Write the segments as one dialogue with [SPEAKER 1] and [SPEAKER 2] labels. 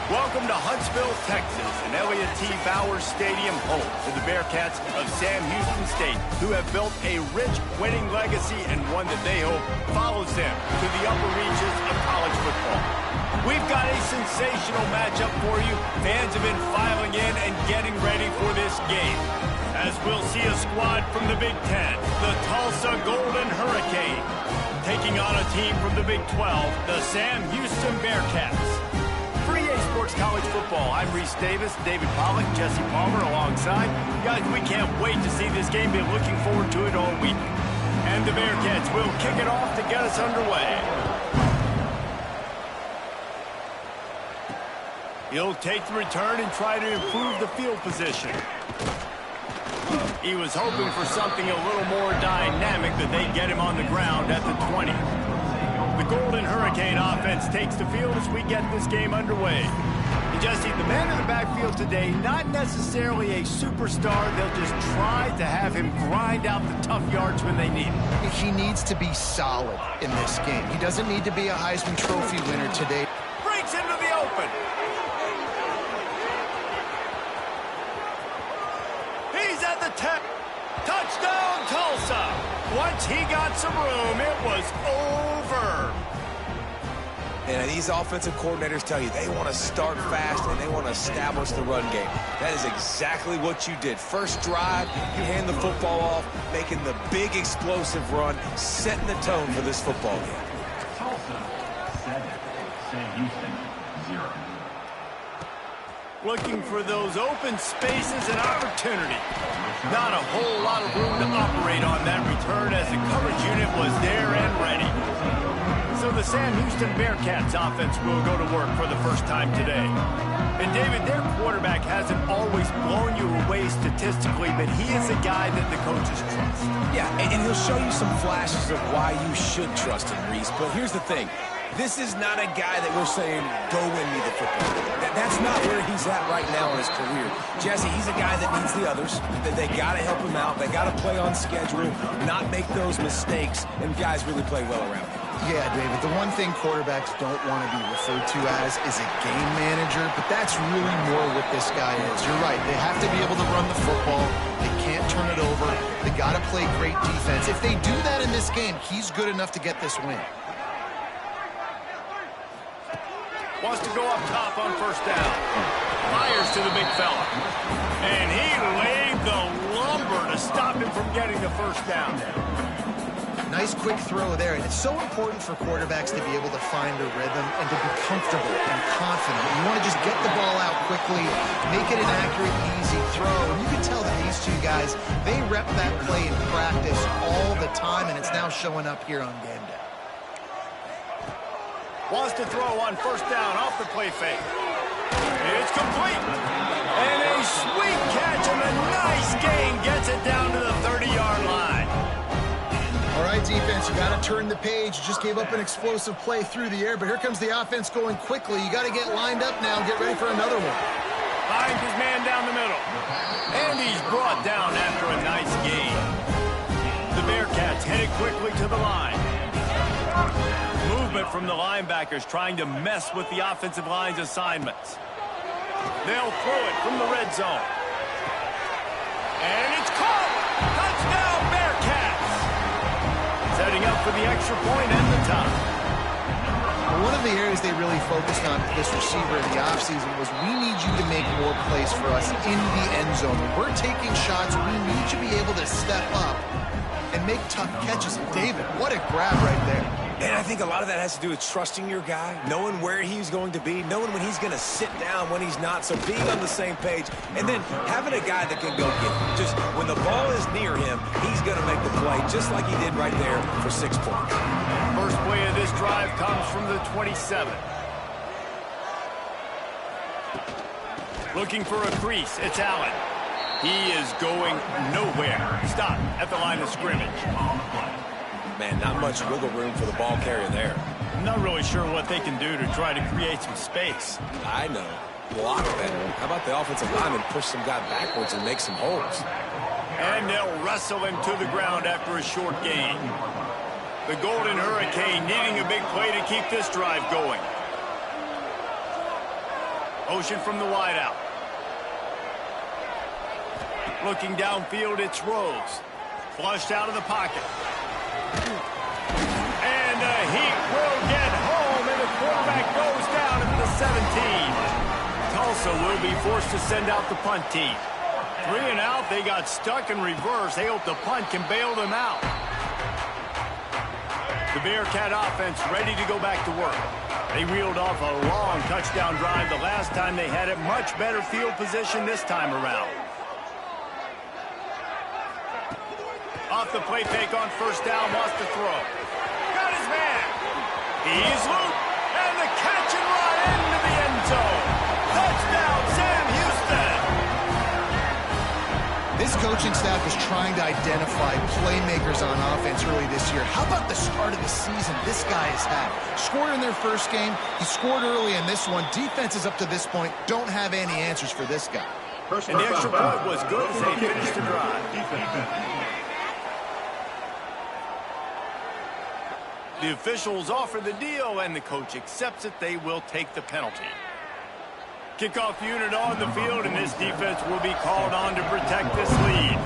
[SPEAKER 1] Welcome to Huntsville, Texas, and Elliott T. Bowers Stadium, home to the Bearcats of Sam Houston State, who have built a rich winning legacy and one that they hope follows them to the upper reaches of college football. We've got a sensational matchup for you. Fans have been filing in and getting ready for this game, as we'll see a squad from the Big Ten, the Tulsa Golden Hurricane, taking on a team from the Big 12, the Sam Houston Bearcats. For EA Sports College Football, I'm Reese Davis, David Pollack, Jesse Palmer alongside. Guys, we can't wait to see this game. Been looking forward to it all week. And the Bearcats will kick it off to get us underway. He'll take the return and try to improve the field position. He was hoping for something a little more dynamic, that they get him on the ground at the 20. The Golden Hurricane offense takes the field as we get this game underway. And Jesse, the man in the backfield today, not necessarily a superstar. They'll just try to have him grind out the tough yards when they need it.
[SPEAKER 2] He needs to be solid in this game. He doesn't need to be a Heisman Trophy winner today.
[SPEAKER 1] Breaks into the open. He's at the 10. Touchdown, Tulsa. Once he got some room, it was over.
[SPEAKER 3] And these offensive coordinators tell you they want to start fast and they want to establish the run game. That is exactly what you did. First drive, you hand the football off, making the big explosive run, setting the tone for this football game.
[SPEAKER 4] Tulsa 7, Sam Houston 0.
[SPEAKER 1] Looking for those open spaces and opportunity. Not a whole lot of room to operate on that return, as the coverage unit was there and ready. So the Sam Houston Bearcats offense will go to work for the first time today. And David, their quarterback hasn't always blown you away statistically, but he is a guy that the coaches trust.
[SPEAKER 3] Yeah, and he'll show you some flashes of why you should trust him, Reese. But here's the thing. This is not a guy that we're saying, go win me the football. That's not where he's at right now in his career. Jesse, he's a guy that needs the others. They got to help him out. They got to play on schedule, not make those mistakes, and guys really play well around him.
[SPEAKER 2] Yeah, David, the one thing quarterbacks don't want to be referred to as is a game manager, but that's really more what this guy is. You're right. They have to be able to run the football. They can't turn it over. They got to play great defense. If they do that in this game, he's good enough to get this win.
[SPEAKER 1] Wants to go up top on first down. Fires to the big fella. And he laid the lumber to stop him from getting the first down.
[SPEAKER 2] Nice quick throw there. And it's so important for quarterbacks to be able to find a rhythm and to be comfortable and confident. You want to just get the ball out quickly, make it an accurate, easy throw. And you can tell that these two guys, they rep that play in practice all the time, and it's now showing up here on game day.
[SPEAKER 1] Wants to throw on first down off the play fake. It's complete. And a sweet catch and a nice gain gets it down to the 30-yard line.
[SPEAKER 2] All right, defense, you got to turn the page. You just gave up an explosive play through the air, but here comes the offense going quickly. You got to get lined up now and get ready for another one.
[SPEAKER 1] Finds his man down the middle. And he's brought down after a nice gain. The Bearcats headed quickly to the line. Movement from the linebackers trying to mess with the offensive line's assignments. They'll throw it from the red zone. And it's caught! Touchdown, Bearcats! Setting up for the extra point and the tie.
[SPEAKER 2] One of the areas they really focused on for this receiver in the offseason was, we need you to make more plays for us in the end zone. When we're taking shots, we need you to be able to step up and make tough catches. David, what a grab right there.
[SPEAKER 3] And I think a lot of that has to do with trusting your guy, knowing where he's going to be, knowing when he's going to sit down, when he's not, so being on the same page, and then having a guy that can go get him. Just when the ball is near him, he's going to make the play, just like he did right there for 6 points.
[SPEAKER 1] First play of this drive comes from the 27. Looking for a crease, it's Allen. He is going nowhere. Stop at the line of scrimmage.
[SPEAKER 3] Man, not much wiggle room for the ball carrier there.
[SPEAKER 1] I'm not really sure what they can do to try to create some space.
[SPEAKER 3] I know. Block better. How about the offensive lineman push some guy backwards and make some holes?
[SPEAKER 1] And they'll wrestle him to the ground after a short gain. The Golden Hurricane needing a big play to keep this drive going. Motion from the wideout. Looking downfield, it's Rose. Flushed out of the pocket. And the heat will get home, and the quarterback goes down at the 17. Tulsa will be forced to send out the punt team. 3 and out, they got stuck in reverse. They hope the punt can bail them out. The Bearcat offense ready to go back to work. They reeled off a long touchdown drive the last time they had it. Much better field position this time around. Off the play fake on first down, wants to throw. Got his man. He's loose, and the catch and run into the end zone. Touchdown, Sam Houston.
[SPEAKER 2] This coaching staff is trying to identify playmakers on offense early this year. How about the start of the season this guy has had? Scored in their first game. He scored early in this one. Defenses up to this point don't have any answers for this guy.
[SPEAKER 1] And the extra point was good as they finished the drive. The officials offer the deal, and the coach accepts it. They will take the penalty. Kickoff unit on the field, and this defense will be called on to protect this lead.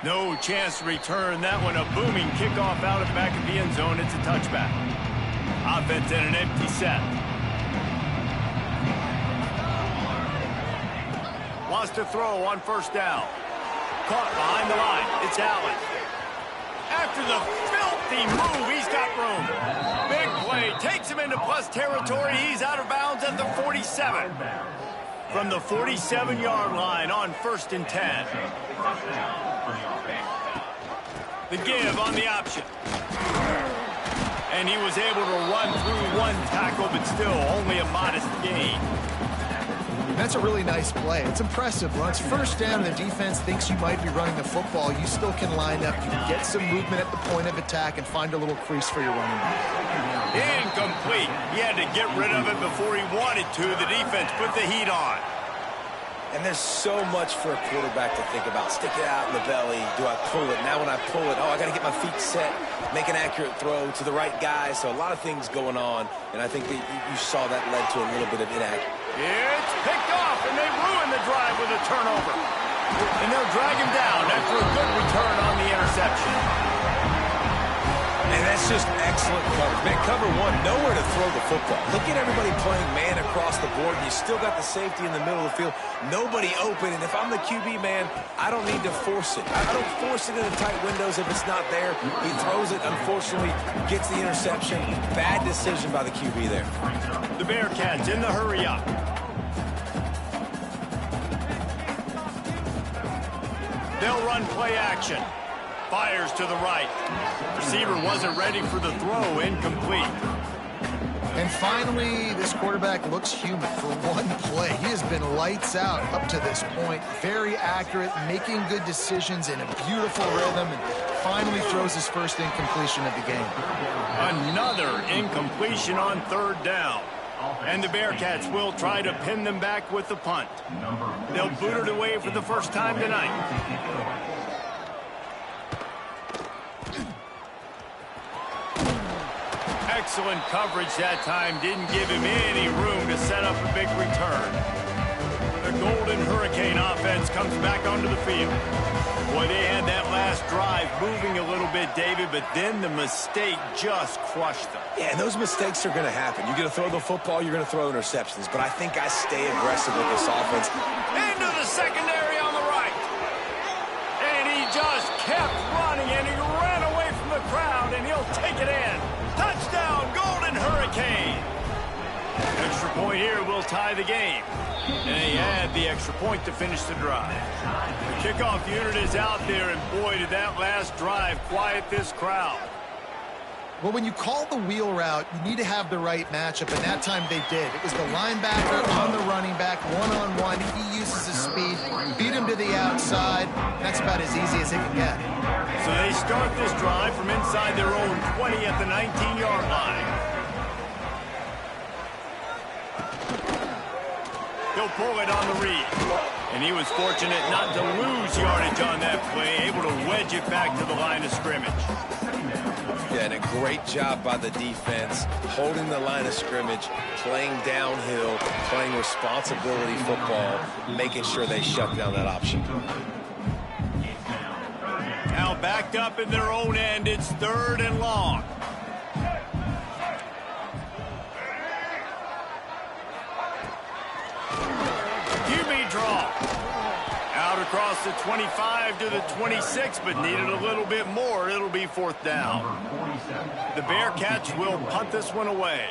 [SPEAKER 1] No chance to return that one. A booming kickoff out of the back of the end zone. It's a touchback. Offense in an empty set. Wants to throw on first down. Caught behind the line. It's Allen. After the filthy move, he's got room. Big play, takes him into plus territory. He's out of bounds at the 47. From the 47-yard line on 1st and 10. The give on the option. And he was able to run through one tackle, but still only a modest gain.
[SPEAKER 2] That's a really nice play. It's impressive. Once first down, the defense thinks you might be running the football. You still can line up. You can get some movement at the point of attack and find a little crease for your running back.
[SPEAKER 1] Incomplete. He had to get rid of it before he wanted to. The defense put the heat on.
[SPEAKER 3] And there's so much for a quarterback to think about. Stick it out in the belly. Do I pull it? Now when I pull it, I got to get my feet set, make an accurate throw to the right guy. So a lot of things going on, and I think that you saw that led to a little bit of inaccuracy.
[SPEAKER 1] It's picked off, and they ruin the drive with a turnover. And they'll drag him down after a good return on the interception.
[SPEAKER 3] And that's just excellent coverage. Man, cover one, nowhere to throw the football. Look at everybody playing man across the board. You still got the safety in the middle of the field. Nobody open, and if I'm the QB, man, I don't need to force it. I don't force it into tight windows if it's not there. He throws it, unfortunately, gets the interception. Bad decision by the QB there.
[SPEAKER 1] The Bearcats in the hurry up. They'll run play action. Fires to the right. Receiver wasn't ready for the throw. Incomplete.
[SPEAKER 2] And finally, this quarterback looks human for one play. He has been lights out up to this point. Very accurate, making good decisions in a beautiful rhythm, and finally throws his first incompletion of the game.
[SPEAKER 1] Another incompletion on 3rd down. And the Bearcats will try to pin them back with the punt. They'll boot it away for the first time tonight. Excellent coverage that time. Didn't give him any room to set up a big return. The Golden Hurricane offense comes back onto the field. Boy, they had that last drive moving a little bit, David, but then the mistake just crushed them.
[SPEAKER 3] Yeah, and those mistakes are going to happen. You're going to throw the football, you're going to throw interceptions. But I think I stay aggressive with this offense.
[SPEAKER 1] Into the secondary on the right. And he just kept running, and he ran away from the crowd, and he'll take it in. Touchdown, Golden Hurricane. Extra point here will tie the game. And they add the extra point to finish the drive. The kickoff unit is out there, and boy, did that last drive quiet this crowd.
[SPEAKER 2] Well, when you call the wheel route, you need to have the right matchup, and that time they did. It was the linebacker on the running back, one-on-one. He uses his speed, beat him to the outside. That's about as easy as it can get.
[SPEAKER 1] So they start this drive from inside their own 20 at the 19-yard line. He'll pull it on the read. And he was fortunate not to lose yardage on that play, able to wedge it back to the line of scrimmage.
[SPEAKER 3] Yeah, and a great job by the defense, holding the line of scrimmage, playing downhill, playing responsibility football, making sure they shut down that option.
[SPEAKER 1] Now backed up in their own end, it's 3rd and long. QB draw. Out across the 25 to the 26, but needed a little bit more. It'll be 4th down. The Bearcats will punt this one away.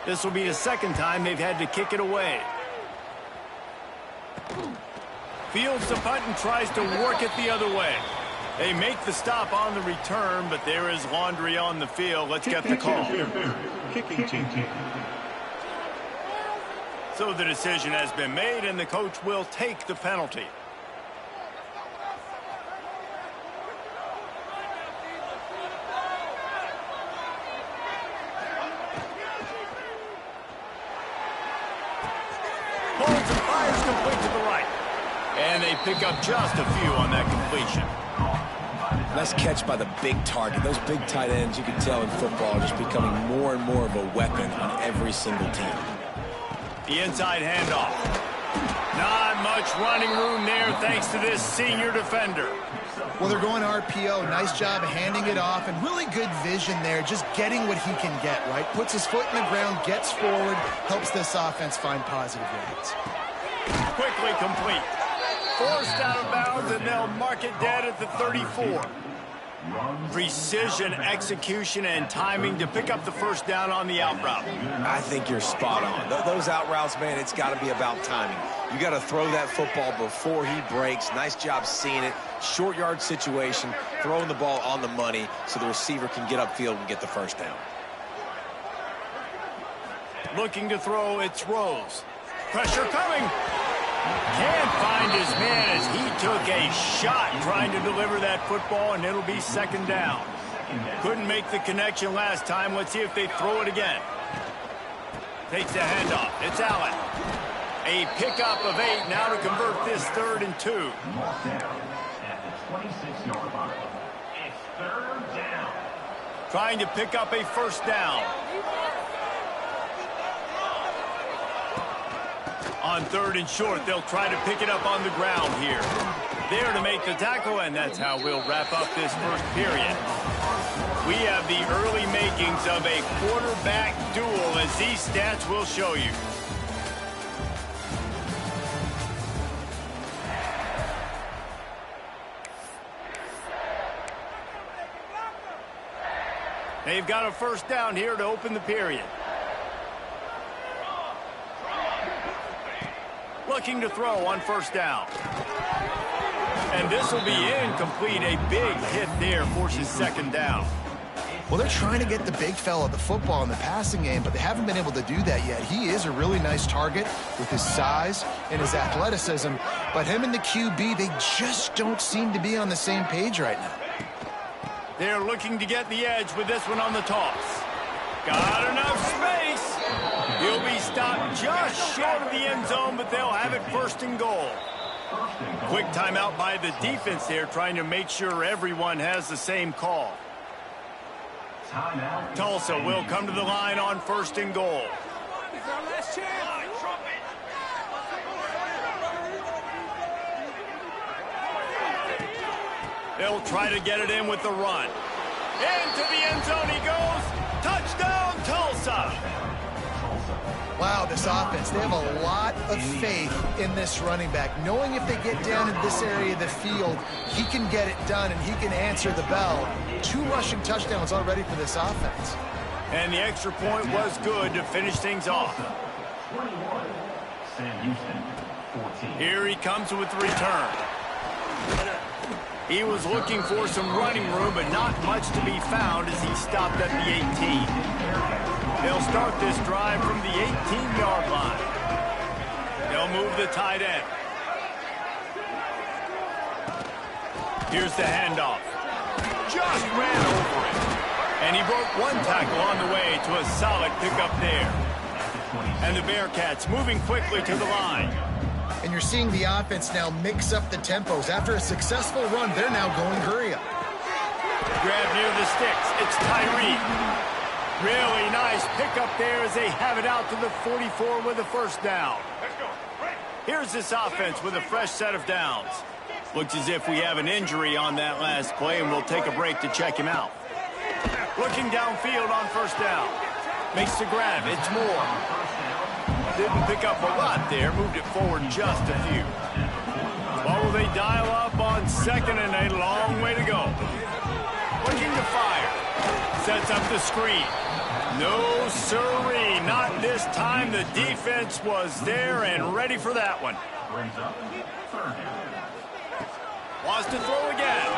[SPEAKER 1] This will be the 2nd time they've had to kick it away. Fields the punt and tries to work it the other way. They make the stop on the return, but there is laundry on the field. Let's get the call.
[SPEAKER 4] Kicking team.
[SPEAKER 1] So the decision has been made, and the coach will take the penalty. Pulls and fires complete to the right. And they pick up just a few on that completion.
[SPEAKER 3] Nice catch by the big target. Those big tight ends, you can tell in football, are just becoming more and more of a weapon on every single team.
[SPEAKER 1] The inside handoff. Not much running room there thanks to this senior defender.
[SPEAKER 2] Well, they're going RPO. Nice job handing it off, and really good vision there, just getting what he can get, right? Puts his foot in the ground, gets forward, helps this offense find positive yards.
[SPEAKER 1] Quickly complete. Forced out of bounds, and they'll mark it dead at the 34. Precision, execution, and timing to pick up the 1st down on the out route.
[SPEAKER 3] I think you're spot on. Those out routes, man, it's got to be about timing. You got to throw that football before he breaks. Nice job seeing it. Short yard situation, throwing the ball on the money so the receiver can get upfield and get the 1st down.
[SPEAKER 1] Looking to throw, it's Rose. Pressure coming. Can't find his man as he took a shot trying to deliver that football, and it'll be 2nd down. Couldn't make the connection last time. Let's see if they throw it again. Takes the handoff. It's Allen. A pickup of 8 now to convert this 3rd and 2.
[SPEAKER 4] At the 26-yard line. It's 3rd down.
[SPEAKER 1] Trying to pick up a 1st down. On 3rd and short, they'll try to pick it up on the ground here. There to make the tackle, and that's how we'll wrap up this 1st period. We have the early makings of a quarterback duel, as these stats will show you. They've got a 1st down here to open the period. Looking to throw on 1st down. And this will be incomplete. A big hit there forces 2nd down.
[SPEAKER 2] Well, they're trying to get the big fella the football in the passing game, but they haven't been able to do that yet. He is a really nice target with his size and his athleticism, but him and the QB, they just don't seem to be on the same page right now.
[SPEAKER 1] They're looking to get the edge with this one on the toss. Got enough space. He'll be stopped just short of the end zone, but they'll have it 1st and goal. Quick timeout by the defense there, trying to make sure everyone has the same call. Tulsa will come to the line on 1st and goal. They'll try to get it in with the run. Into the end zone he goes. Touchdown, Tulsa.
[SPEAKER 2] Wow, this offense, they have a lot of faith in this running back, knowing if they get down in this area of the field, he can get it done and he can answer the bell. 2 rushing touchdowns already for this offense.
[SPEAKER 1] And the extra point was good to finish things off.
[SPEAKER 4] 21, Sam Houston, 14.
[SPEAKER 1] Here he comes with the return. He was looking for some running room, but not much to be found as he stopped at the 18. They'll start this drive from the 18-yard line. They'll move the tight end. Here's the handoff. Just ran over it. And he broke 1 tackle on the way to a solid pickup there. And the Bearcats moving quickly to the line.
[SPEAKER 2] And you're seeing the offense now mix up the tempos. After a successful run, they're now going hurry up.
[SPEAKER 1] Grab near the sticks. It's Tyree. Really nice pickup there as they have it out to the 44 with a first down. Here's this offense with a fresh set of downs. Looks as if we have an injury on that last play, and we'll take a break to check him out. Looking downfield on first down. Makes the grab. It's Moore. Didn't pick up a lot there. Moved it forward just a few. What will they dial up on second and a long way to go? Looking to fire. Sets up the screen. No sirree. Not this time. The defense was there and ready for that one. Wants to throw again.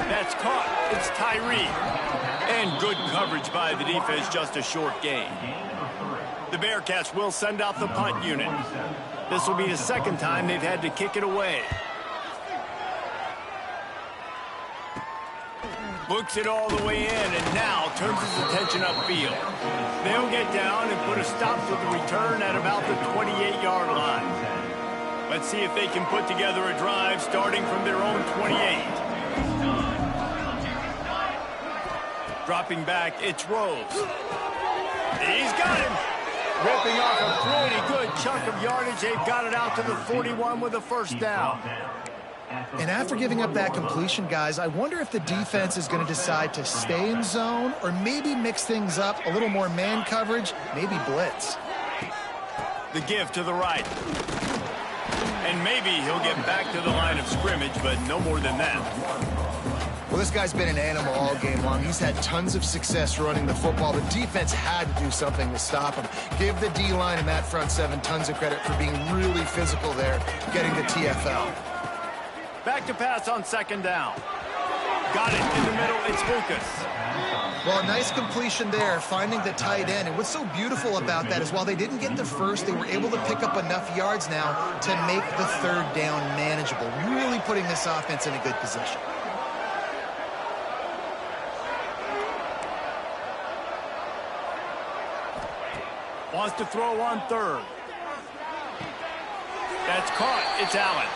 [SPEAKER 1] That's caught. It's Tyree. And good coverage by the defense, just a short gain. The Bearcats will send out the punt unit. This will be the second time they've had to kick it away. Books it all the way in and now turns his attention upfield. They'll get down and put a stop to the return at about the 28-yard line. Let's see if they can put together a drive starting from their own 28. Dropping back, it's Rose. He's got him. Ripping off a pretty good chunk of yardage. They've got it out to the 41 with a first down.
[SPEAKER 2] And after giving up that completion, guys, I wonder if the defense is going to decide to stay in zone or maybe mix things up, a little more man coverage, maybe blitz.
[SPEAKER 1] The give to the right. And maybe he'll get back to the line of scrimmage, but no more than that.
[SPEAKER 2] Well, this guy's been an animal all game long. He's had tons of success running the football. The defense had to do something to stop him. Give the D-line and that front seven tons of credit for being really physical there, getting the TFL.
[SPEAKER 1] Back to pass on second down. Got it in the middle. It's Lucas.
[SPEAKER 2] Well, a nice completion there, finding the tight end. And what's so beautiful about that is while they didn't get the first, they were able to pick up enough yards now to make the third down manageable, really putting this offense in a good position.
[SPEAKER 1] Wants to throw on third. That's caught. It's Allen.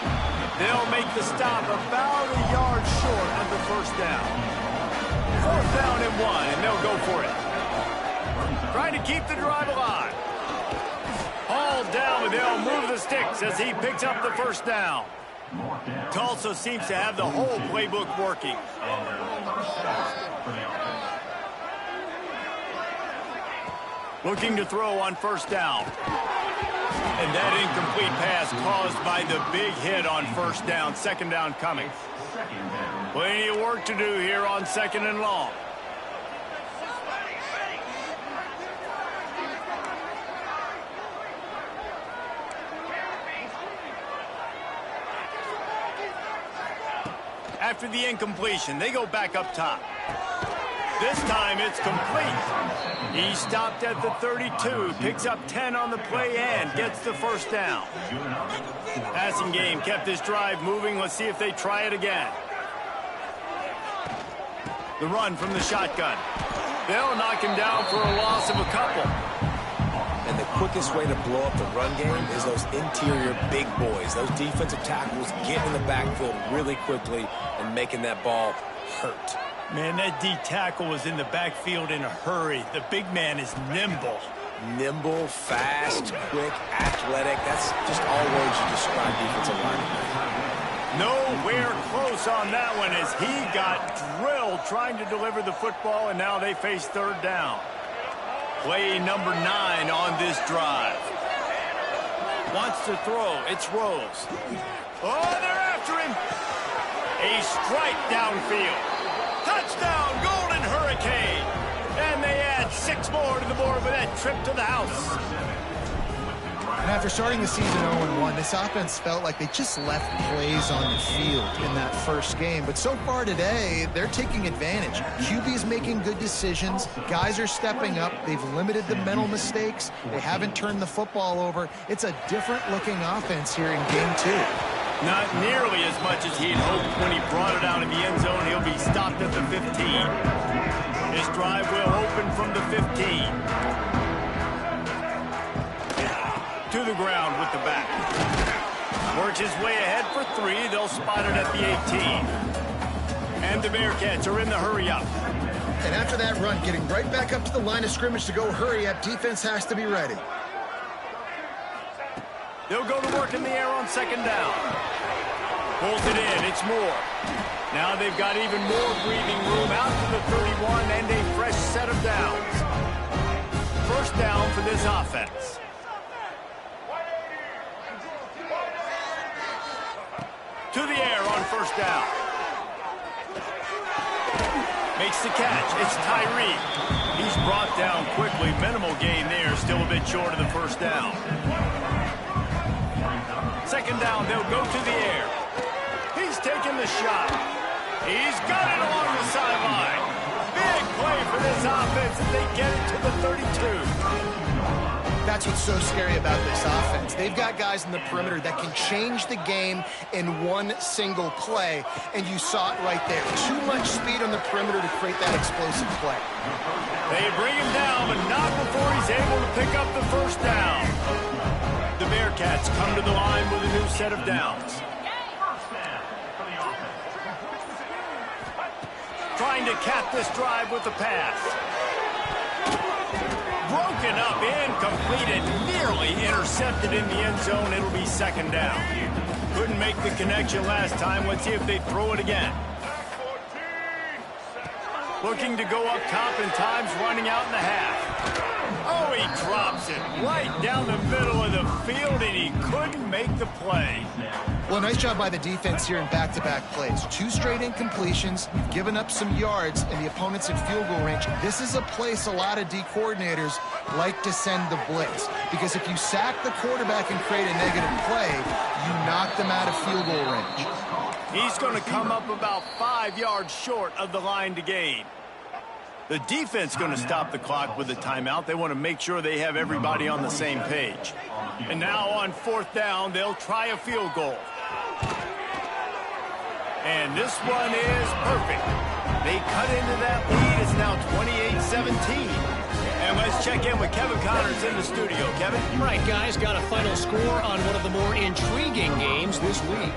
[SPEAKER 1] They'll make the stop about a yard short of the first down. Fourth down and one, and they'll go for it. Trying to keep the drive alive. Hauled down, but they'll move the sticks as he picks up the first down. Tulsa seems to have the whole playbook working. Looking to throw on first down. And that incomplete pass caused by the big hit on first down. Second down coming. Plenty of work to do here on second and long. After the incompletion, they go back up top. This time it's complete. He stopped at the 32, picks up 10 on the play and gets the first down. Passing game kept this drive moving. Let's see if they try it again. The run from the shotgun. They'll knock him down for a loss of a couple.
[SPEAKER 3] And the quickest way to blow up the run game is those interior big boys. Those defensive tackles getting in the backfield really quickly and making that ball hurt.
[SPEAKER 1] Man, that D tackle was in the backfield in a hurry. The big man is nimble.
[SPEAKER 3] Nimble, fast, quick, athletic. That's just all words you describe defensive linemen.
[SPEAKER 1] Nowhere close on that one as he got drilled trying to deliver the football, and now they face third down. Play number 9 on this drive. Wants to throw. It's Rose. Oh, they're after him. A strike downfield. Touchdown, Golden Hurricane. And they add 6 more to the board with that trip to the house.
[SPEAKER 2] And after starting the season 0-1, this offense felt like they just left plays on the field in that first game. But so far today, they're taking advantage. QB is making good decisions. Guys are stepping up. They've limited the mental mistakes. They haven't turned the football over. It's a different-looking offense here in Game 2.
[SPEAKER 1] Not nearly as much as he'd hoped when he brought it out in the end zone. He'll be stopped at the 15. This drive will open from the 15. To the ground with the back. Works his way ahead for 3. They'll spot it at the 18. And the Bearcats are in the hurry-up.
[SPEAKER 2] And after that run, getting right back up to the line of scrimmage to go hurry-up, defense has to be ready.
[SPEAKER 1] They'll go to work in the air on second down. Pulls it in. It's Moore. Now they've got even more breathing room out to the 31 and a fresh set of downs. First down for this offense. To the air on first down. Makes the catch. It's Tyree. He's brought down quickly. Minimal gain there. Still a bit short of the first down. Second down, they'll go to the air. He's taking the shot. He's got it along the sideline. Big play for this offense as they get it to the 32.
[SPEAKER 2] That's what's so scary about this offense. They've got guys in the perimeter that can change the game in one single play, and you saw it right there. Too much speed on the perimeter to create that explosive play.
[SPEAKER 1] They bring him down, but not before he's able to pick up the first down. The Bearcats come to the line with a new set of downs. Trying to cap this drive with the pass. Broken up, incomplete, and nearly intercepted in the end zone. It'll be second down. Couldn't make the connection last time. Let's see if they throw it again. Looking to go up top, and time's running out in the half. Oh, he drops it right down the middle of the field, and he couldn't make the play.
[SPEAKER 2] Well, nice job by the defense here in back-to-back plays. 2 straight incompletions. You've given up some yards, and the opponent's in field goal range. This is a place a lot of D coordinators like to send the blitz, because if you sack the quarterback and create a negative play, you knock them out of field goal range.
[SPEAKER 1] He's going to come up about 5 yards short of the line to gain. The defense going to stop the clock with a timeout. They want to make sure they have everybody on the same page. And now on fourth down, they'll try a field goal. And this one is perfect. They cut into that lead. It's now 28-17. And let's check in with Kevin Connors in the studio. Kevin?
[SPEAKER 5] Right, guys. Got a final score on one of the more intriguing games this week.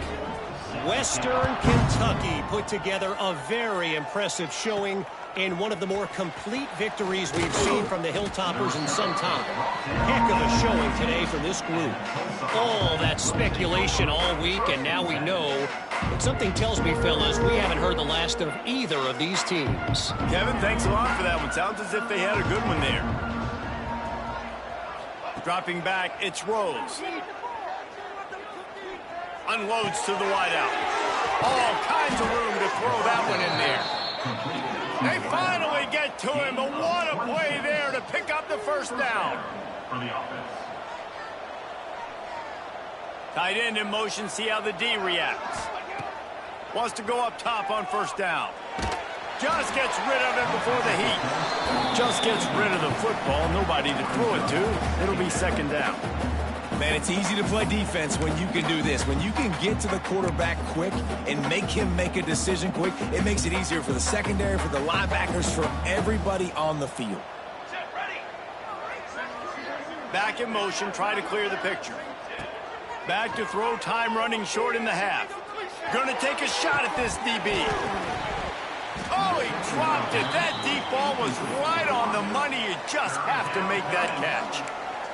[SPEAKER 5] Western Kentucky put together a very impressive showing in one of the more complete victories we've seen from the Hilltoppers in some time. Heck of a showing today from this group. All that speculation all week, and now we know. But something tells me, fellas, we haven't heard the last of either of these teams.
[SPEAKER 1] Kevin, thanks a lot for that one. Sounds as if they had a good one there. Dropping back, it's Rose. Unloads to the wideout. All kinds of room to throw that one in there. They finally get to him, but what a play there to pick up the first down. Tight end in motion, see how the D reacts. Wants to go up top on first down. Just gets rid of it before the heat. Just gets rid of the football, nobody to throw it to. It'll be second down.
[SPEAKER 3] Man, it's easy to play defense when you can do this. When you can get to the quarterback quick and make him make a decision quick, it makes it easier for the secondary, for the linebackers, for everybody on the field.
[SPEAKER 1] Back in motion, try to clear the picture. Back to throw, time running short in the half. Gonna take a shot at this DB. Oh, he dropped it. That deep ball was right on the money. You just have to make that catch.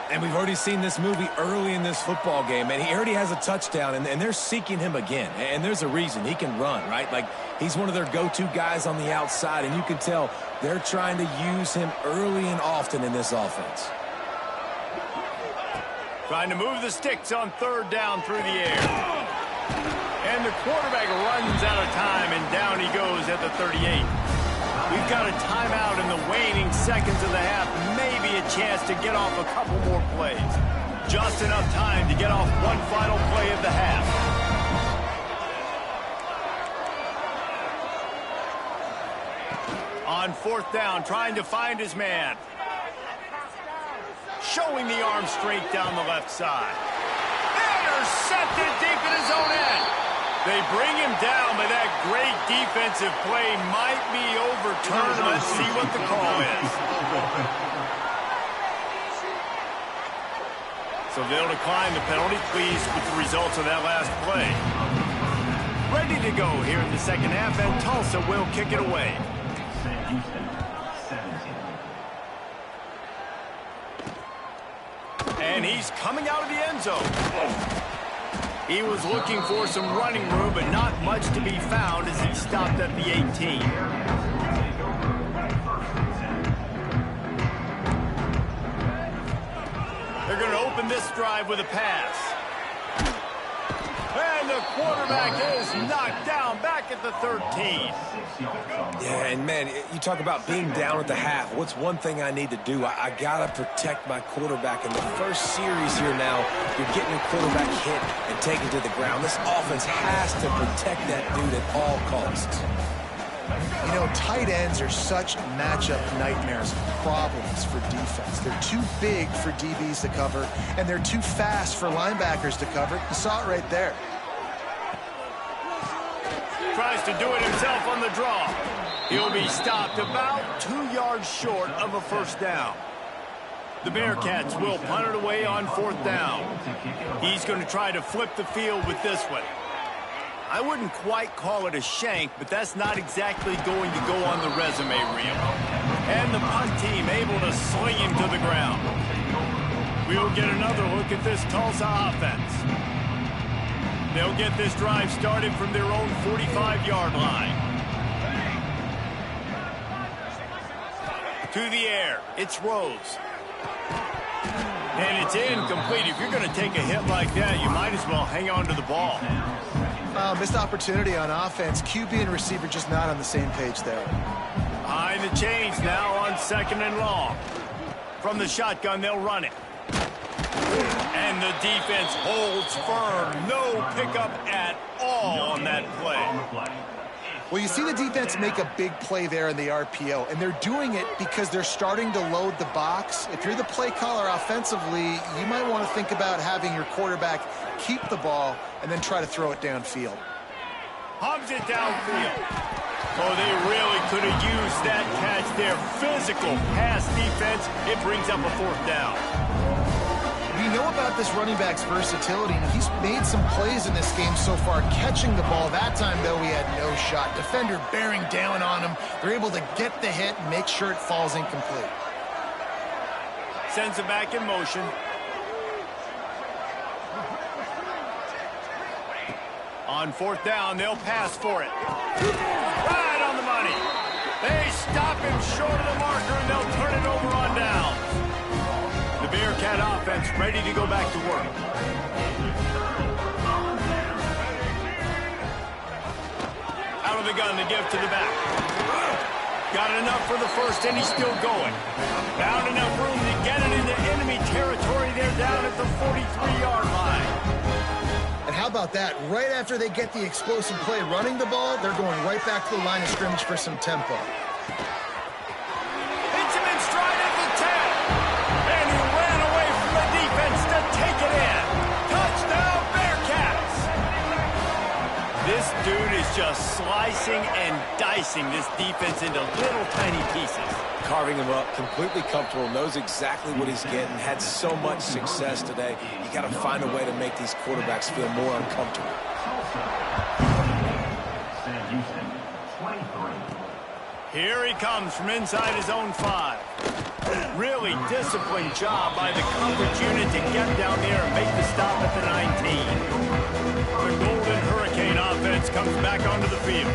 [SPEAKER 3] And we've already seen this movie early in this football game, and he already has a touchdown, and they're seeking him again. And there's a reason. He can run, right? Like, he's one of their go-to guys on the outside, and you can tell they're trying to use him early and often in this offense.
[SPEAKER 1] Trying to move the sticks on third down through the air. And the quarterback runs out of time, and down he goes at the 38. We've got a timeout in the waning seconds of the half. Maybe a chance to get off a couple more plays. Just enough time to get off one final play of the half. On fourth down, trying to find his man. Showing the arm strength down the left side. Intercepted deep in his own end. They bring him down, but that great defensive play might be overturned. Let's see what the call is. So they'll decline the penalty. Pleased with the results of that last play. ready to go here in the second half, and Tulsa will kick it away.
[SPEAKER 4] Sam Houston, 17.
[SPEAKER 1] And he's coming out of the end zone. He was looking for some running room, but not much to be found as he stopped at the 18. They're going to open this drive with a pass. And the quarterback is knocked down back at the 13.
[SPEAKER 3] Yeah, and man, you talk about being down at the half. What's one thing I need to do? I got to protect my quarterback. In the first series here now, you're getting your quarterback hit and taken to the ground. This offense has to protect that dude at all costs.
[SPEAKER 2] You know, tight ends are such matchup nightmares, problems for defense. They're too big for DBs to cover, and they're too fast for linebackers to cover. You saw it right there.
[SPEAKER 1] Tries to do it himself on the draw. He'll be stopped about 2 yards short of a first down. The Bearcats will punt it away on 4th down. He's going to try to flip the field with this one. I wouldn't quite call it a shank, but that's not exactly going to go on the resume reel. And the punt team able to sling him to the ground. We'll get another look at this Tulsa offense. They'll get this drive started from their own 45-yard line. To the air, it's Rose. And it's incomplete. If you're going to take a hit like that, you might as well hang on to the ball.
[SPEAKER 2] Missed opportunity on offense. QB and receiver just not on the same page there.
[SPEAKER 1] Behind the chains now on 2nd and long. From the shotgun, they'll run it. And the defense holds firm. No pickup at all on that play.
[SPEAKER 2] Well, you see the defense make a big play there in the RPO, and they're doing it because they're starting to load the box. If you're the play caller offensively, you might want to think about having your quarterback keep the ball and then try to throw it downfield.
[SPEAKER 1] Hubs it downfield. Oh, they really could have used that catch there. Physical pass defense. It brings up a 4th down.
[SPEAKER 2] We know about this running back's versatility, and he's made some plays in this game so far, catching the ball. That time, though, he had no shot. Defender bearing down on him. They're able to get the hit and make sure it falls incomplete.
[SPEAKER 1] Sends it back in motion. On 4th down, they'll pass for it. Right on the money. They stop him short of the marker, and they'll turn it over on down. The Bearcat offense ready to go back to work. Out of the gun to give to the back. Got enough for the first, and he's still going. Found enough room to get it into enemy territory. They're down at the 43-yard line.
[SPEAKER 2] And how about that? Right after they get the explosive play running the ball, they're going right back to the line of scrimmage for some tempo.
[SPEAKER 1] Hits him in stride at the 10. And he ran away from the defense to take it in. Touchdown, Bearcats! This dude is just slicing and dicing this defense into little tiny pieces.
[SPEAKER 3] Carving him up, completely comfortable, knows exactly what he's getting, had so much success today. You got to find a way to make these quarterbacks feel more uncomfortable.
[SPEAKER 4] Sam Houston, 23.
[SPEAKER 1] Here he comes from inside his own 5. Really disciplined job by the coverage unit to get down there and make the stop at the 19. The Golden Hurricane offense comes back onto the field.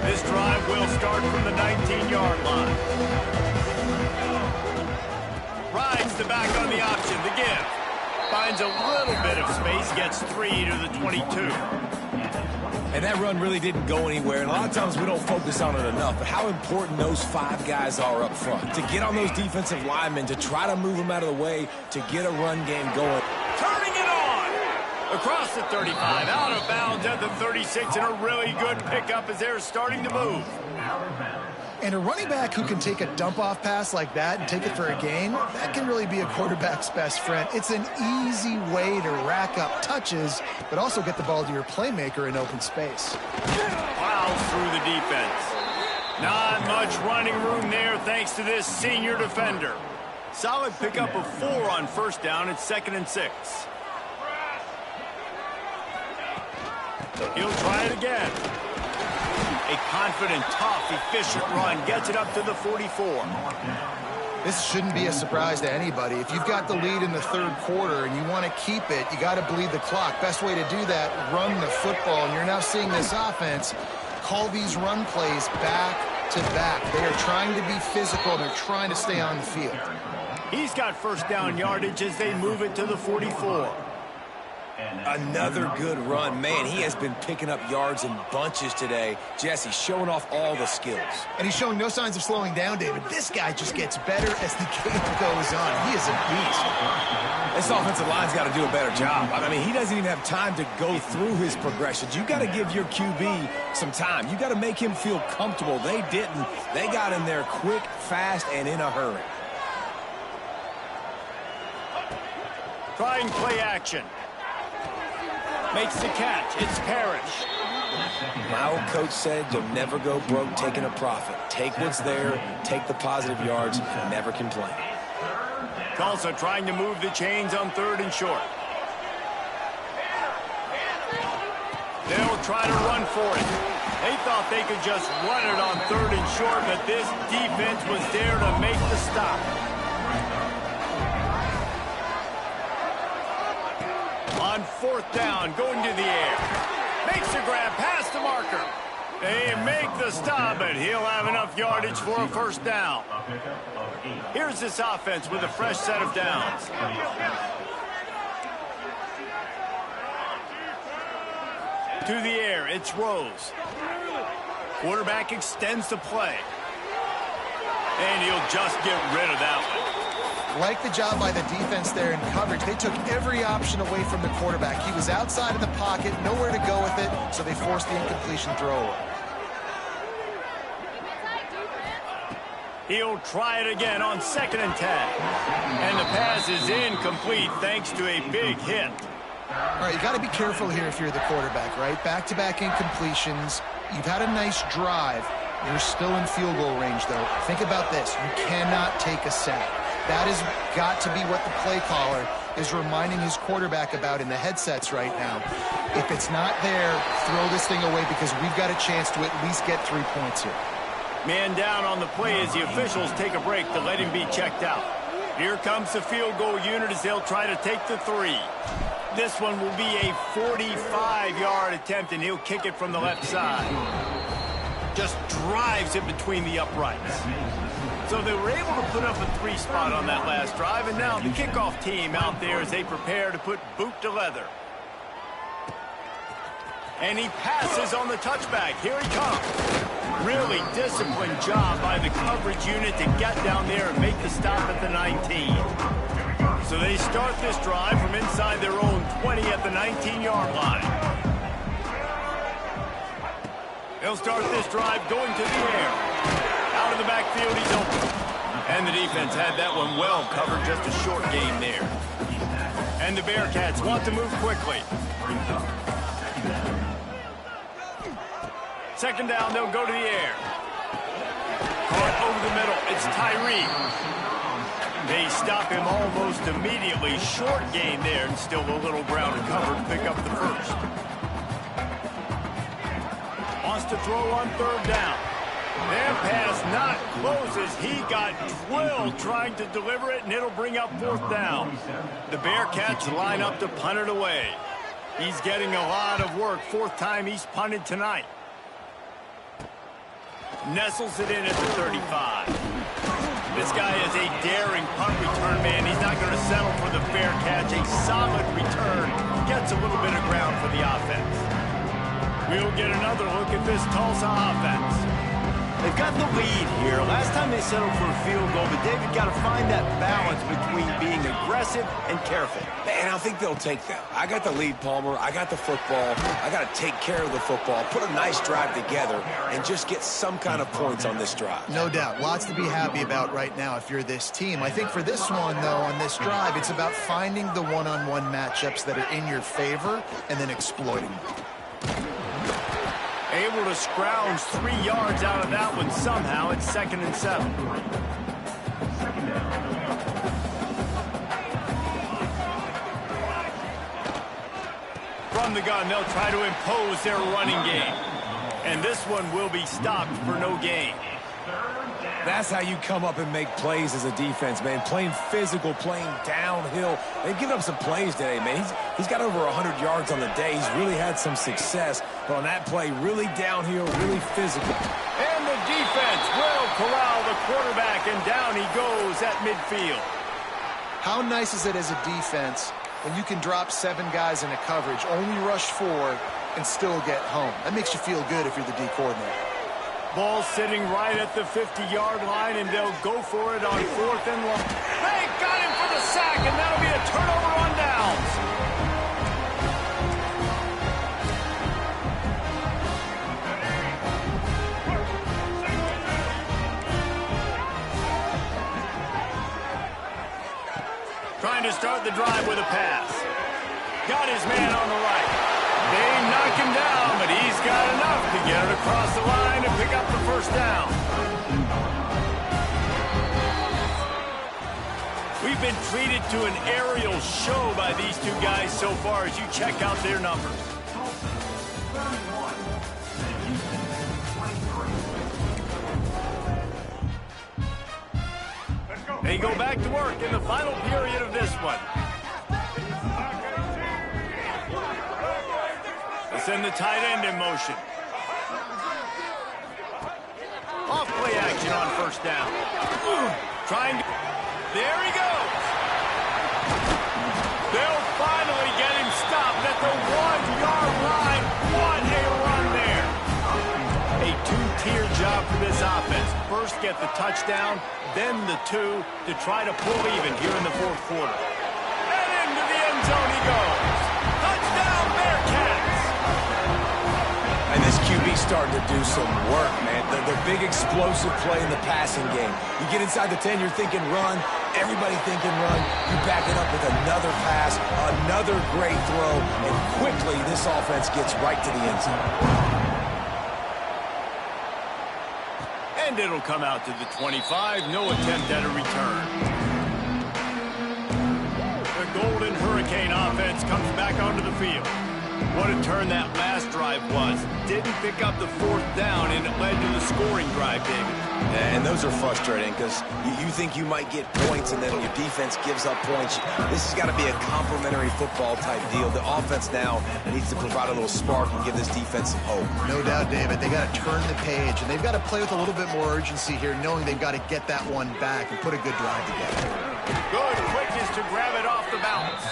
[SPEAKER 1] This drive will start from the 19-yard line. Rides the back on the option, the give. Finds a little bit of space, gets 3 to the 22.
[SPEAKER 3] And that run really didn't go anywhere. And a lot of times we don't focus on it enough. But how important those 5 guys are up front. To get on those defensive linemen, to try to move them out of the way, to get a run game going.
[SPEAKER 1] Turning it on! Across the 35, out of bounds at the 36, and a really good pickup as they're starting to move.
[SPEAKER 2] And a running back who can take a dump-off pass like that and take it for a gain, that can really be a quarterback's best friend. It's an easy way to rack up touches, but also get the ball to your playmaker in open space.
[SPEAKER 1] Plows through the defense. Not much running room there thanks to this senior defender. Solid pickup of 4 on 1st down. It's 2nd and 6. He'll try it again. A confident, tough, efficient run gets it up to the 44.
[SPEAKER 2] This shouldn't be a surprise to anybody. If you've got the lead in the third quarter and you want to keep it, you got to bleed the clock. Best way to do that, run the football. And you're now seeing this offense call these run plays back to back. They are trying to be physical. They're trying to stay on the field.
[SPEAKER 1] He's got first down yardage as they move it to the 44.
[SPEAKER 3] Another good run. Man, he has been picking up yards in bunches today. Jesse showing off all the skills.
[SPEAKER 2] And he's showing no signs of slowing down, David. This guy just gets better as the game goes on. He is a beast.
[SPEAKER 3] This offensive line's got to do a better job. I mean, he doesn't even have time to go through his progressions. You got to give your QB some time. You got to make him feel comfortable. They didn't. They got in there quick, fast, and in a hurry.
[SPEAKER 1] Trying play action. Makes the catch. It's Parrish.
[SPEAKER 3] My old coach said you'll never go broke taking a profit. Take what's there, take the positive yards, and never complain.
[SPEAKER 1] Tulsa trying to move the chains on 3rd and short. They'll try to run for it. They thought they could just run it on 3rd and short, but this defense was there to make the stop. On 4th down, going to the air. Makes a grab past the marker. They make the stop, but he'll have enough yardage for a first down. Here's this offense with a fresh set of downs. To the air, it's Rose. Quarterback extends the play. And he'll just get rid of that one.
[SPEAKER 2] Like the job by the defense there in coverage. They took every option away from the quarterback. He was outside of the pocket, nowhere to go with it, so they forced the incompletion throw.
[SPEAKER 1] He'll try it again on 2nd and 10. And the pass is incomplete thanks to a big hit.
[SPEAKER 2] All right, you got to be careful here if you're the quarterback, right? Back-to-back incompletions. You've had a nice drive. You're still in field goal range, though. Think about this. You cannot take a sack. That has got to be what the play caller is reminding his quarterback about in the headsets right now. If it's not there, throw this thing away because we've got a chance to at least get 3 points here.
[SPEAKER 1] Man down on the play as the officials take a break to let him be checked out. Here comes the field goal unit as they'll try to take the 3. This one will be a 45-yard attempt, and he'll kick it from the left side. Just drives it between the uprights. So they were able to put up a 3 spot on that last drive, and now the kickoff team out there as they prepare to put boot to leather. And he passes on the touchback. Here he comes. Really disciplined job by the coverage unit to get down there and make the stop at the 19. So they start this drive from inside their own 20 at the 19-yard line. They'll start this drive going to the air. Out of the backfield, he's open. And the defense had that one well covered, just a short game there. And the Bearcats want to move quickly. 2nd down, they'll go to the air. Caught over the middle, it's Tyree. They stop him almost immediately. Short gain there, and still a little ground to cover to pick up the first. Wants to throw on 3rd down. Their pass not closes. He got drilled trying to deliver it, and it'll bring up 4th down. The Bearcats line up to punt it away. He's getting a lot of work. 4th time he's punted tonight. Nestles it in at the 35. This guy is a daring punt return man. He's not going to settle for the fair catch. A solid return. Gets a little bit of ground for the offense. We'll get another look at this Tulsa offense. They've got the lead here. Last time they settled for a field goal, but David got to find that balance between being aggressive and careful.
[SPEAKER 3] Man, I think they'll take that. I got the lead, Palmer. I got the football. I got to take care of the football, put a nice drive together, and just get some kind of points on this drive.
[SPEAKER 2] No doubt. Lots to be happy about right now if you're this team. I think for this one, though, on this drive, it's about finding the one-on-one matchups that are in your favor and then exploiting them.
[SPEAKER 1] Able to scrounge 3 yards out of that one somehow. It's 2nd and 7. From the gun, they'll try to impose their running game. And this one will be stopped for no gain.
[SPEAKER 3] That's how you come up and make plays as a defense, man. Playing physical, playing downhill. They've given up some plays today, man. He's got over 100 yards on the day. He's really had some success. But on that play, really downhill, really physical.
[SPEAKER 1] And the defense will corral the quarterback, and down he goes at midfield.
[SPEAKER 2] How nice is it as a defense when you can drop 7 guys into coverage, only rush 4, and still get home? That makes you feel good if you're the D coordinator.
[SPEAKER 1] Ball sitting right at the 50-yard line, and they'll go for it on 4th and long. They got him for the sack, and that'll be a turnover on downs. Trying to start the drive with a pass. Got his man on the right. They knock him down, but he's got enough to get it across the line and pick up the first down. We've been treated to an aerial show by these two guys so far as you check out their numbers. They go back to work in the final period of this one. Send the tight end in motion. Off play action on first down. Trying to... There he goes. They'll finally get him stopped at the 1-yard line. What a run there. A 2-tier job for this offense. First get the touchdown, then the 2 to try to pull even here in the 4th quarter. And into the end zone he goes. Touchdown Bearcats.
[SPEAKER 3] And this QB's starting to do some work, man. The big explosive play in the passing game. You get inside the 10, you're thinking run. Everybody thinking run. You back it up with another pass, another great throw, and quickly this offense gets right to the end zone.
[SPEAKER 1] And it'll come out to the 25. No attempt at a return. The Golden Hurricane offense comes back onto the field. What a turn that last drive was. Didn't pick up the 4th down, and it led to the scoring drive, David.
[SPEAKER 3] And those are frustrating because you think you might get points, and then your defense gives up points. This has got to be a complementary football type deal. The offense now needs to provide a little spark and give this defense some hope.
[SPEAKER 2] No doubt, David. They got to turn the page, and they've got to play with a little bit more urgency here, knowing they've got to get that one back and put a good drive together.
[SPEAKER 1] Good quickness to grab it off the bounce.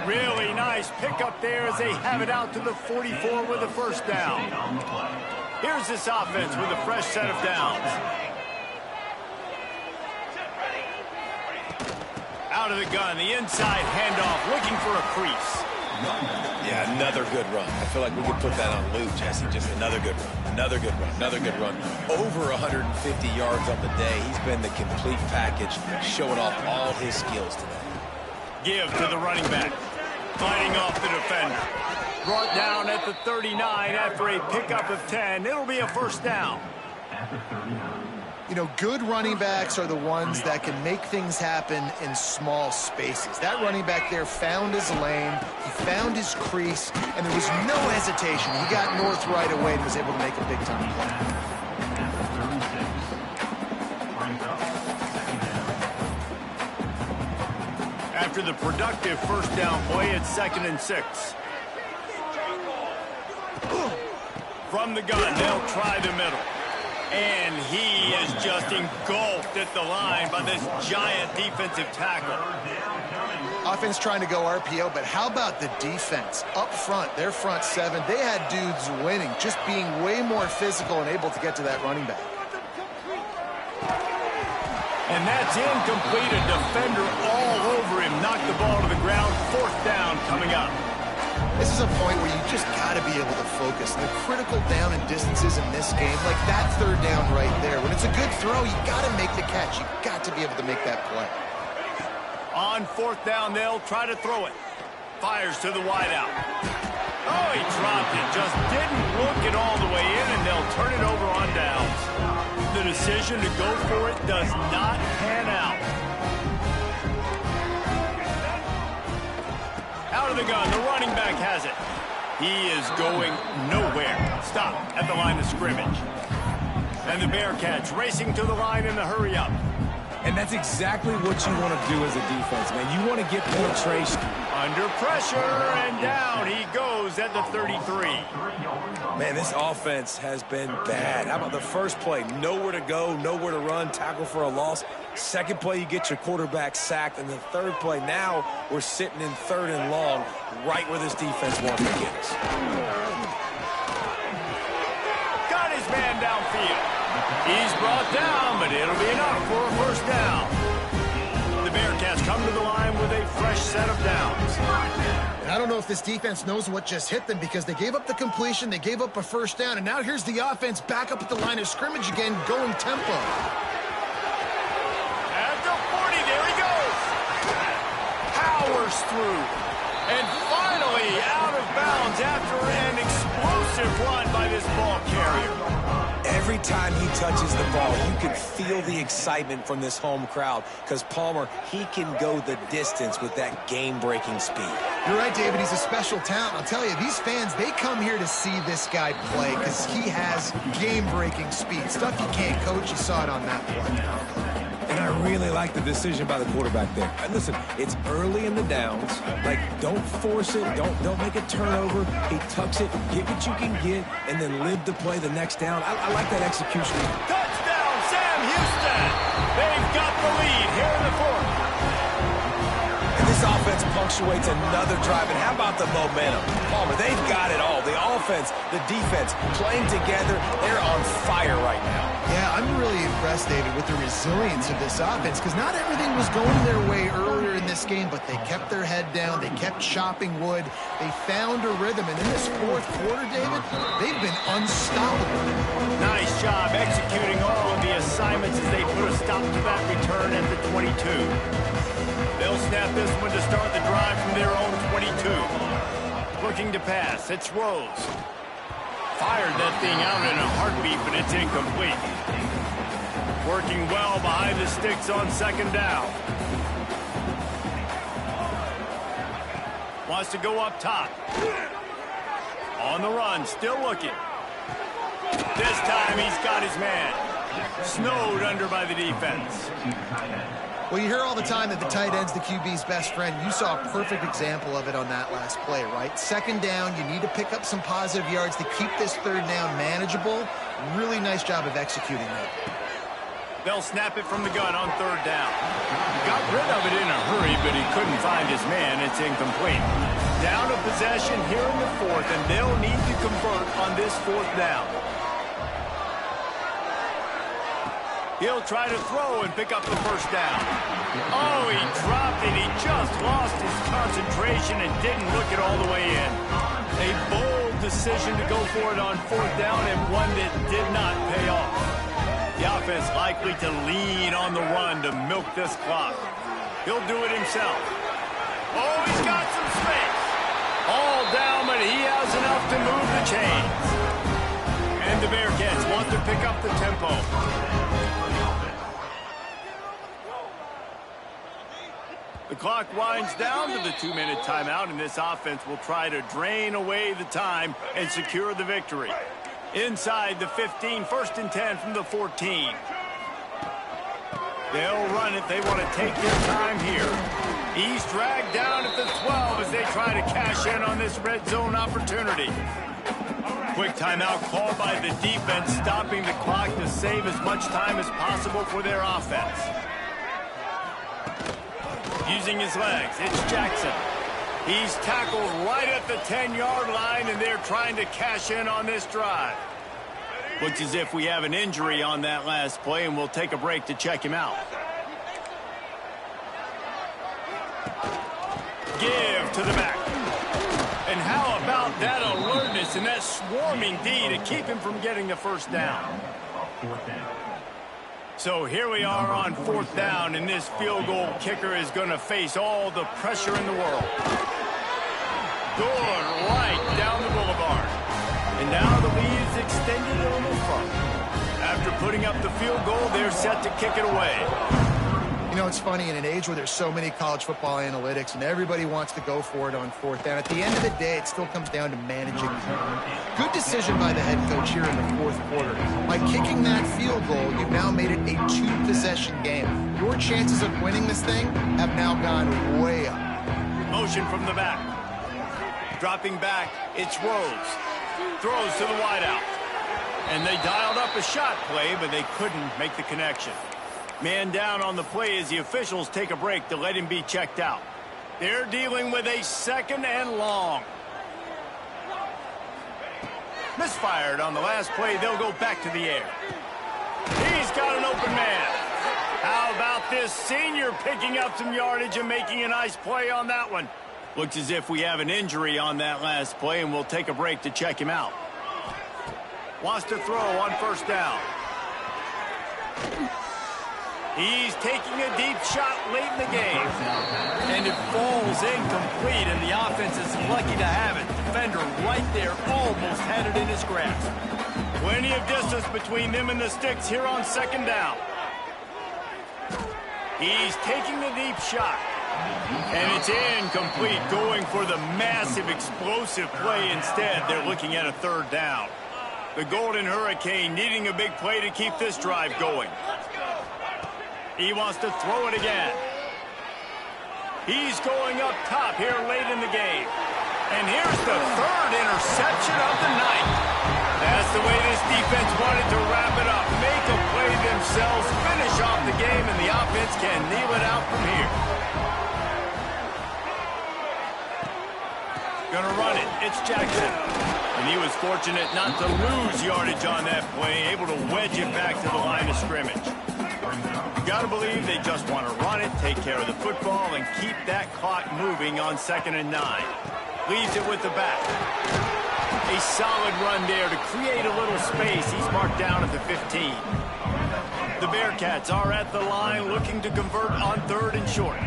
[SPEAKER 1] Really nice pickup there as they have it out to the 44 with the first down. Here's this offense with a fresh set of downs. Out of the gun, the inside handoff, looking for a crease.
[SPEAKER 3] Yeah, another good run. I feel like we could put that on loop, Jesse. Just another good run, another good run, another good run. Over 150 yards on the day. He's been the complete package, showing off all his skills today.
[SPEAKER 1] Give to the running back. Fighting off the defender. Brought down at the 39 after a pickup of 10. It'll be a first down.
[SPEAKER 2] You know, good running backs are the ones that can make things happen in small spaces. That running back there found his lane, he found his crease, and there was no hesitation. He got north right away and was able to make a big-time play.
[SPEAKER 1] After the productive first down play, it's 2nd and 6. From the gun, they'll try the middle. And he is just engulfed at the line by this giant defensive tackle.
[SPEAKER 2] Offense trying to go RPO, but how about the defense? Up front, their front 7, they had dudes winning, just being way more physical and able to get to that running back.
[SPEAKER 1] And that's incomplete. A defender all over him. Knocked the ball to the ground. 4th down coming up.
[SPEAKER 2] This is a point where you just got to be able to focus. The critical down and distances in this game, like that 3rd down right there. When it's a good throw, you got to make the catch. You got to be able to make that play.
[SPEAKER 1] On 4th down, they'll try to throw it. Fires to the wideout. Oh, he dropped it. Just didn't look it all the way in, and they'll turn it over on downs. The decision to go for it does not pan out. Out of the gun, the running back has it. He is going nowhere. Stop at the line of scrimmage. And the Bearcats racing to the line in the hurry up.
[SPEAKER 3] And that's exactly what you want to do as a defense, man. You want to get penetration.
[SPEAKER 1] Under pressure, and down he goes at the 33.
[SPEAKER 3] Man, this offense has been bad. How about the first play? Nowhere to go, nowhere to run, tackle for a loss. Second play, you get your quarterback sacked. And the third play, now we're sitting in 3rd and long, right where this defense wants to get us.
[SPEAKER 1] Got his man downfield. He's brought down, but it'll be enough for a first down. The Bearcats come to the line with a fresh set of downs.
[SPEAKER 2] And I don't know if this defense knows what just hit them because they gave up the completion, they gave up a first down, and now here's the offense back up at the line of scrimmage again, going tempo.
[SPEAKER 1] At the 40, there he goes. Powers through. And finally out of bounds after an explosive run by this ball carrier.
[SPEAKER 3] Every time he touches the ball, you can feel the excitement from this home crowd because Palmer, he can go the distance with that game-breaking speed.
[SPEAKER 2] You're right, David. He's a special talent. I'll tell you, these fans, they come here to see this guy play because he has game-breaking speed. Stuff you can't coach. You saw it on that play.
[SPEAKER 3] And I really like the decision by the quarterback there. And listen, it's early in the downs. Like, don't force it. Don't make a turnover. He tucks it, get what you can get, and then live to play the next down. I like that execution.
[SPEAKER 1] Touchdown, Sam Houston. They've got the lead here in the 4th.
[SPEAKER 3] And this offense punctuates another drive. And how about the momentum? Palmer, they've got it all. The offense, the defense, playing together. They're on fire right now.
[SPEAKER 2] Yeah, I'm really impressed, David, with the resilience of this offense because not everything was going their way earlier in this game, but they kept their head down. They kept chopping wood. They found a rhythm. And in this 4th quarter, David, they've been unstoppable.
[SPEAKER 1] Nice job executing all of the assignments as they put a stop to that return at the 22. They'll snap this one to start the drive from their own 22. Looking to pass. It's Rose. Fired that thing out in a heartbeat, but it's incomplete. Working well behind the sticks on 2nd down. Wants to go up top. On the run, still looking. This time he's got his man. Snowed under by the defense.
[SPEAKER 2] Well, you hear all the time that the tight end's the QB's best friend. You saw a perfect example of it on that last play, right? 2nd down, you need to pick up some positive yards to keep this 3rd down manageable. Really nice job of executing that.
[SPEAKER 1] They'll snap it from the gun on 3rd down. Got rid of it in a hurry, but he couldn't find his man. It's incomplete. Down to possession here in the 4th, and they'll need to convert on this 4th down. He'll try to throw and pick up the first down. Oh, he dropped it. He just lost his concentration and didn't look it all the way in. A bold decision to go for it on 4th down and one that did not pay off. The offense likely to lean on the run to milk this clock. He'll do it himself. Oh, he's got some space. All down, but he has enough to move the chains. And the Bearcats want to pick up the tempo. The clock winds down to the 2-minute timeout, and this offense will try to drain away the time and secure the victory. Inside the 15, 1st and 10 from the 14. They'll run it. They want to take their time here. He's dragged down at the 12 as they try to cash in on this red zone opportunity. Quick timeout called by the defense, stopping the clock to save as much time as possible for their offense. Using his legs, it's Jackson. He's tackled right at the 10-yard line, and they're trying to cash in on this drive. Looks as if we have an injury on that last play, and we'll take a break to check him out. Give to the back. And how about that alertness and that swarming D to keep him from getting the first down? So here we are on 4th down, and this field goal kicker is going to face all the pressure in the world. Good right down the boulevard. And now the lead is extended on the front. After putting up the field goal, they're set to kick it away.
[SPEAKER 2] You know, it's funny, in an age where there's so many college football analytics and everybody wants to go for it on fourth down, at the end of the day, it still comes down to managing time. Good decision by the head coach here in the fourth quarter. By kicking that field goal, you've now made it a two-possession game. Your chances of winning this thing have now gone way up.
[SPEAKER 1] Motion from the back. Dropping back, it's Rose. Throws to the wideout. And they dialed up a shot play, but they couldn't make the connection. Man down on the play as the officials take a break to let him be checked out. They're dealing with a second and long. Misfired on the last play. They'll go back to the air. He's got an open man. How about this senior picking up some yardage and making a nice play on that one? Looks as if we have an injury on that last play, and we'll take a break to check him out. Wants to throw on first down. He's taking a deep shot late in the game. And it falls incomplete, and the offense is lucky to have it. Defender right there almost had it in his grasp. Plenty of distance between them and the sticks here on second down. He's taking a deep shot. And it's incomplete, going for the massive explosive play instead. They're looking at a third down. The Golden Hurricane needing a big play to keep this drive going. He wants to throw it again. He's going up top here late in the game. And here's the third interception of the night. That's the way this defense wanted to wrap it up. Make a play themselves, finish off the game, and the offense can kneel it out from here. Gonna run it. It's Jackson. And he was fortunate not to lose yardage on that play, able to wedge it back to the line of scrimmage. You gotta believe they just want to run it, take care of the football, and keep that clock moving on 2nd and 9. Leaves it with the back. A solid run there to create a little space. He's marked down at the 15. The Bearcats are at the line looking to convert on 3rd and short.